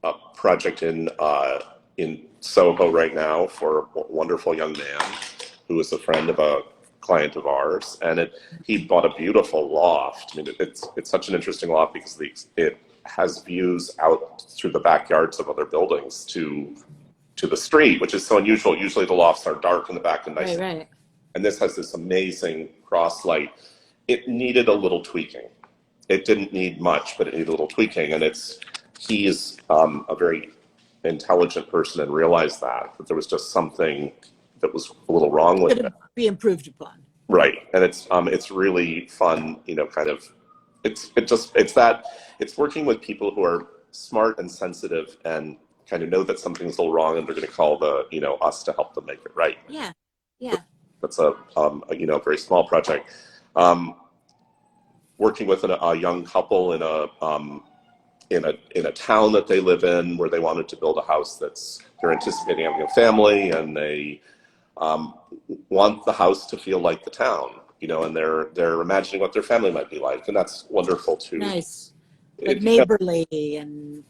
a project in Soho right now for a wonderful young man who is a friend of a client of ours, and he bought a beautiful loft. I mean, it's such an interesting loft because it has views out through the backyards of other buildings to the street, which is so unusual. Usually the lofts are dark in the back and nice. Right. And this has this amazing cross light. It needed a little tweaking. It didn't need much, but it needed a little tweaking. And he is a very intelligent person and realized that there was just something that was a little wrong with it. Be improved upon. Right. And it's really fun, kind of, it's working with people who are smart and sensitive and kind of know that something's a little wrong and they're going to call us to help them make it right. Yeah. That's a very small project. Working with a young couple in a town that they live in where they wanted to build a house they're anticipating having a family, and they want the house to feel like the town, and they're imagining what their family might be like, and that's wonderful too. Nice, like neighborly and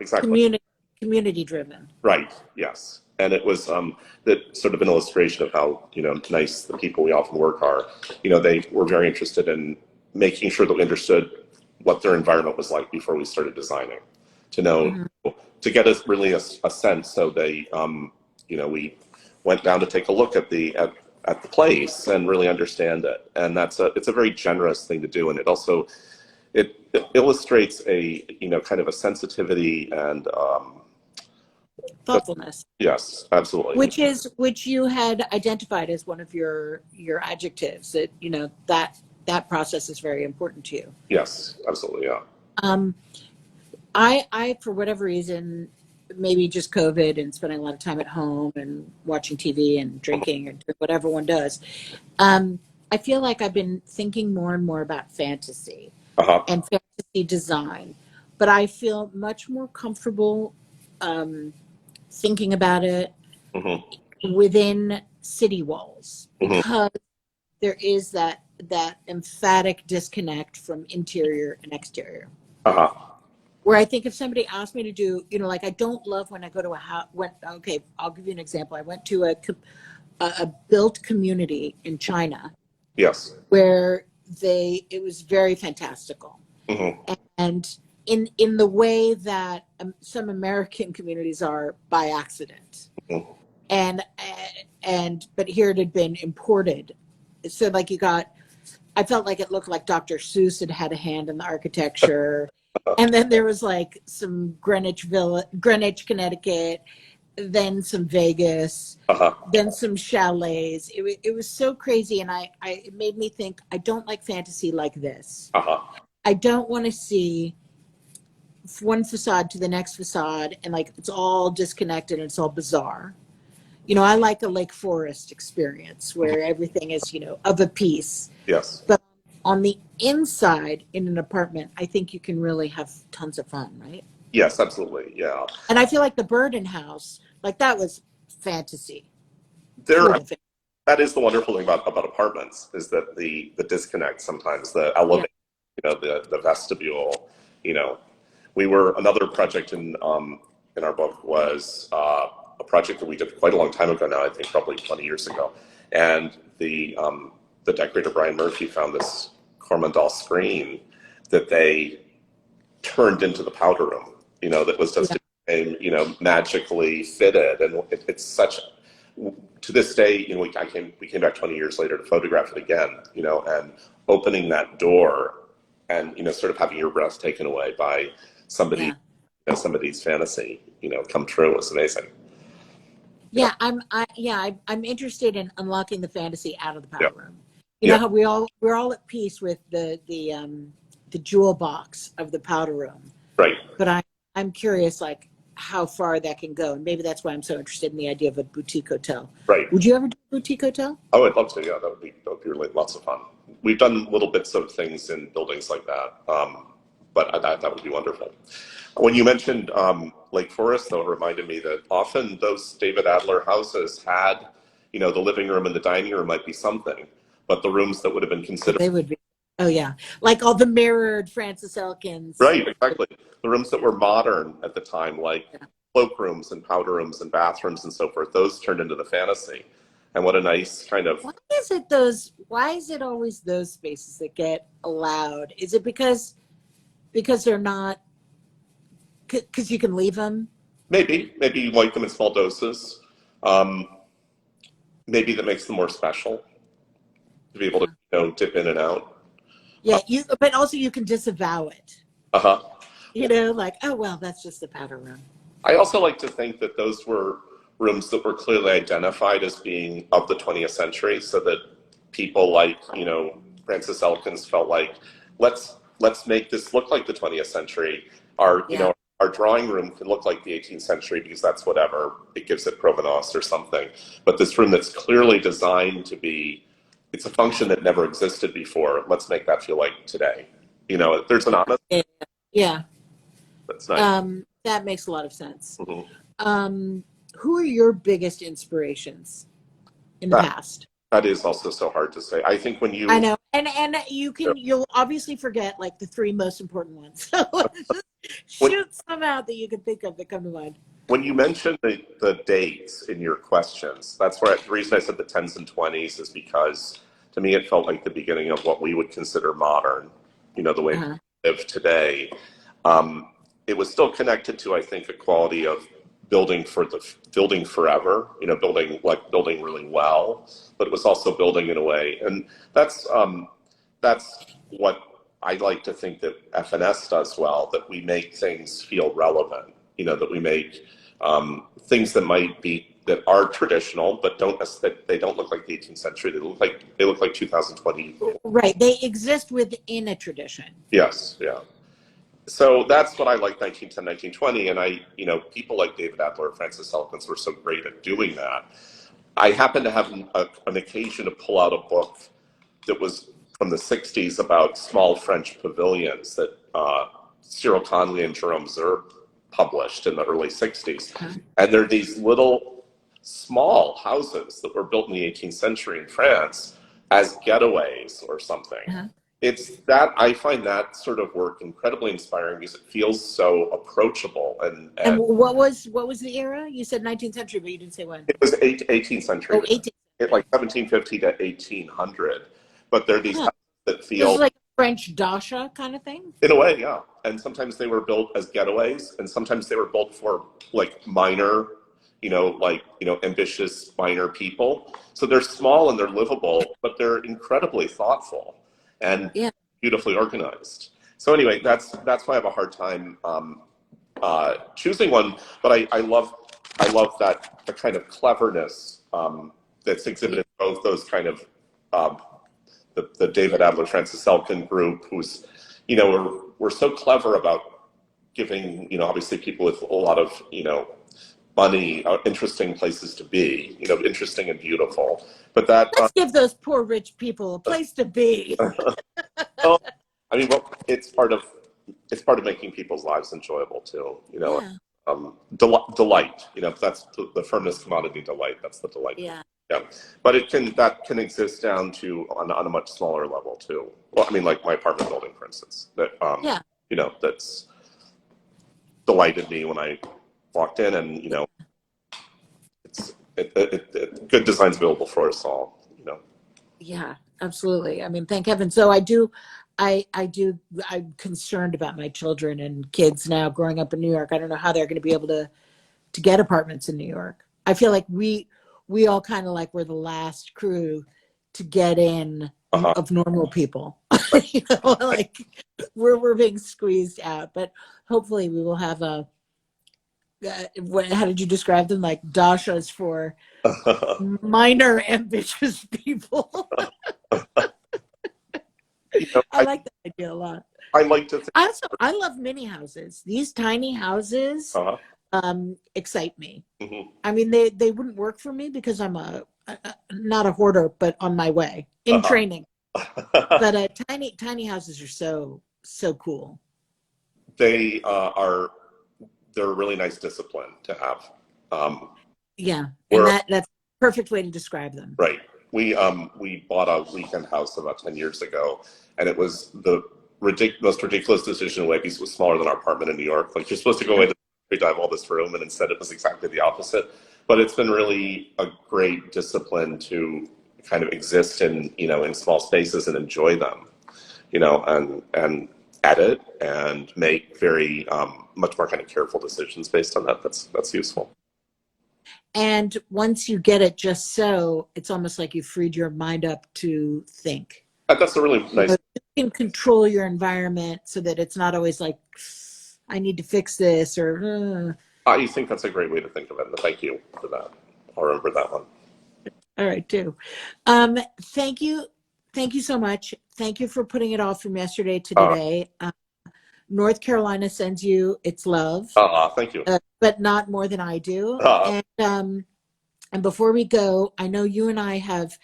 exactly community driven. Right. Yes. And it was that sort of an illustration of how nice the people we often work are. They were very interested in making sure that we understood what their environment was like before we started designing, to know to get us really a sense. So they we went down to take a look at the place and really understand it. And it's a very generous thing to do, and it also it illustrates a kind of a sensitivity and thoughtfulness. Yes, absolutely. Which you had identified as one of your adjectives, that that process is very important to you. Yes, absolutely. Yeah. I for whatever reason, maybe just COVID and spending a lot of time at home and watching TV and drinking and whatever one does, I feel like I've been thinking more and more about fantasy and fantasy design, but I feel much more comfortable thinking about it within city walls, because there is that emphatic disconnect from interior and exterior. Where I think if somebody asked me to do, like I don't love when I go to a house. Okay, I'll give you an example. I went to a built community in China. Yes. Where it was very fantastical, and in the way that some American communities are by accident, but here it had been imported. So like I felt like it looked like Dr. Seuss had a hand in the architecture. And then there was like some Greenwich, Connecticut, then some Vegas, then some chalets. It was so crazy, and it made me think, I don't like fantasy like this. I don't want to see one facade to the next facade, and like it's all disconnected and it's all bizarre. I like a Lake Forest experience where everything is, of a piece. Yes. But on the inside in an apartment, I think you can really have tons of fun, right? Yes, absolutely. Yeah. And I feel like the Burden House, like that was fantasy. That is the wonderful thing about apartments, is that the disconnect sometimes, the elevator, the vestibule, another project in our book was a project that we did quite a long time ago now, I think probably 20 years ago. And the decorator Brian Murphy found this Cormandel screen that they turned into the powder room, that was just became, magically fitted. And it's such, to this day, we came back 20 years later to photograph it again, and opening that door and, sort of having your breath taken away by somebody, somebody's fantasy, come true was amazing. Yeah, I'm interested in unlocking the fantasy out of the powder room. You Yeah. know how we're all at peace with the jewel box of the powder room, Right. but I'm curious, like, how far that can go, and maybe that's why I'm so interested in the idea of a boutique hotel. Right. Would you ever do a boutique hotel? Oh, I'd love to. Yeah, that would be really lots of fun. We've done little bits of things in buildings like that, but that would be wonderful. When you mentioned Lake Forest, though, it reminded me that often those David Adler houses had, the living room and the dining room might be something, but the rooms that would have been considered. They would be. Oh yeah, like all the mirrored Francis Elkins. Right, exactly. The rooms that were modern at the time, like cloakrooms and powder rooms and bathrooms and so forth, those turned into the fantasy. And what a nice kind of. Why is it always those spaces that get allowed? Is it because they're not, because you can leave them? Maybe you like them in small doses. Maybe that makes them more special to be able to, dip in and out. Yeah, but also you can disavow it. Like, oh well, that's just the powder room. I also like to think that those were rooms that were clearly identified as being of the 20th century, so that people like, Francis Elkins felt like, let's make this look like the 20th century. Our drawing room can look like the 18th century because that's whatever, it gives it provenance or something. But this room that's clearly designed to be, it's a function that never existed before. Let's make that feel like today. There's an honest. Yeah. That's nice. That makes a lot of sense. Mm-hmm. Who are your biggest inspirations in the past? That is also so hard to say. I think when you. I know, and you'll obviously forget like the three most important ones. So just shoot some out that you can think of that come to mind. When you mentioned the dates in your questions, that's where the reason I said the 10s and 20s is because to me it felt like the beginning of what we would consider modern, the way we live today. It was still connected to, I think, a quality of building forever, building really well, but it was also building in a way. And that's what I like to think that FNS does well, that we make things feel relevant, that we make things that are traditional, but they don't look like the 18th century. They look like 2020. Right. They exist within a tradition. Yes. Yeah. So that's what I like 1910, 1920. And people like David Adler and Francis Elkins were so great at doing that. I happened to have an occasion to pull out a book that was from the 60s about small French pavilions that Cyril Connolly and Jerome Zerbe published in the early 60s. And they're these little small houses that were built in the 18th century in France as getaways or something. It's that I find that sort of work incredibly inspiring because it feels so approachable. And what was the era? You said 19th century, but you didn't say when. It was 18th century. Oh, 18th. Like 1750 to 1800. But they're these houses that feel. This is like a French dacha kind of thing? In a way, yeah. And sometimes they were built as getaways, and sometimes they were built for like minor, ambitious minor people. So they're small and they're livable, but they're incredibly thoughtful and beautifully organized. So anyway, that's why I have a hard time choosing one. But I love that the kind of cleverness that's exhibited in both those kind of the David Adler, Francis Elkin group, who's we're so clever about giving obviously people with a lot of money interesting places to be, interesting and beautiful. But let's give those poor rich people a place to be. Well, it's part of making people's lives enjoyable too. Delight. That's the firmness commodity delight. That's the delight. Yeah. Yeah, but that can exist down to on a much smaller level too. Well, like my apartment building, for instance, that that's delighted me when I walked in, and good design's available for us all. Yeah, absolutely. Thank heaven. So I do I'm concerned about my children and kids now growing up in New York. I don't know how they're going to be able to get apartments in New York. I feel like we all kind of like we're the last crew to get in of normal people. You know, like we're being squeezed out, but hopefully we will have a how did you describe them? Like dashas for minor ambitious people. You know, I like that idea a lot. I like to think. I love mini houses. These tiny houses excite me. Mhm. I mean, they wouldn't work for me because I'm not a hoarder, but on my way in training. But tiny houses are so cool. They they're a really nice discipline to have. Yeah, and that's a perfect way to describe them. Right. We bought a weekend house about 10 years ago, and it was the most ridiculous decision in a way because it was smaller than our apartment in New York. Like, you're supposed to go in and have all this room, and instead it was exactly the opposite. But it's been really a great discipline to kind of exist in, you know, in small spaces and enjoy them, you know, and edit and make very much more kind of careful decisions based on that. That's useful. And once you get it just so, it's almost like you freed your mind up to think. That's a really nice. You can control your environment so that it's not always like, I need to fix this or. I think that's a great way to think of it. And thank you for that. I'll remember that one. All right, too. Thank you. Thank you so much. Thank you for putting it off from yesterday to today. North Carolina sends you its love. Thank you. But not more than I do. And before we go, I know you and I have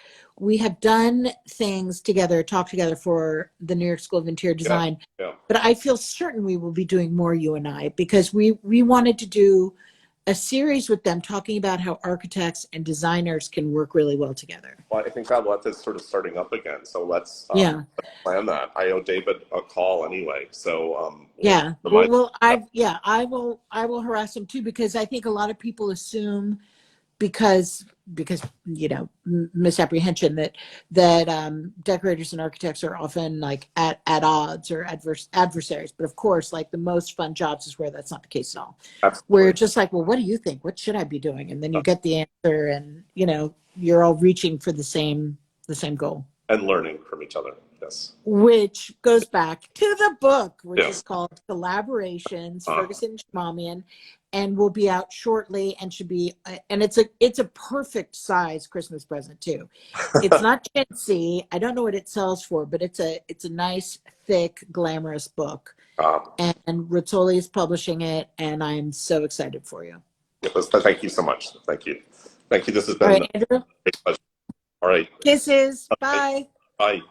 done things together, talked together for the New York School of Interior Design. Yeah. But I feel certain we will be doing more, you and I, because we wanted to do a series with them talking about how architects and designers can work really well together. Well, I think that is sort of starting up again. So let's plan that. I owe David a call anyway. So I will harass him too, because I think a lot of people assume because you know, misapprehension that decorators and architects are often like at odds or adversaries. But of course, like the most fun jobs is where that's not the case at all. Absolutely. Where it's just like, well, what do you think? What should I be doing? And then you get the answer, and you know, you're all reaching for the same goal. And learning from each other. Yes. Which goes back to the book, which is called Collaborations, Ferguson Shamamian, and will be out shortly, and should be, and it's a perfect size Christmas present too. It's not chintzy. I don't know what it sells for, but it's a nice, thick, glamorous book. And Rizzoli is publishing it, and I'm so excited for you. Thank you so much. Thank you. Thank you. This has been all right, Andrew. a great pleasure. All right. Kisses. Bye. Bye.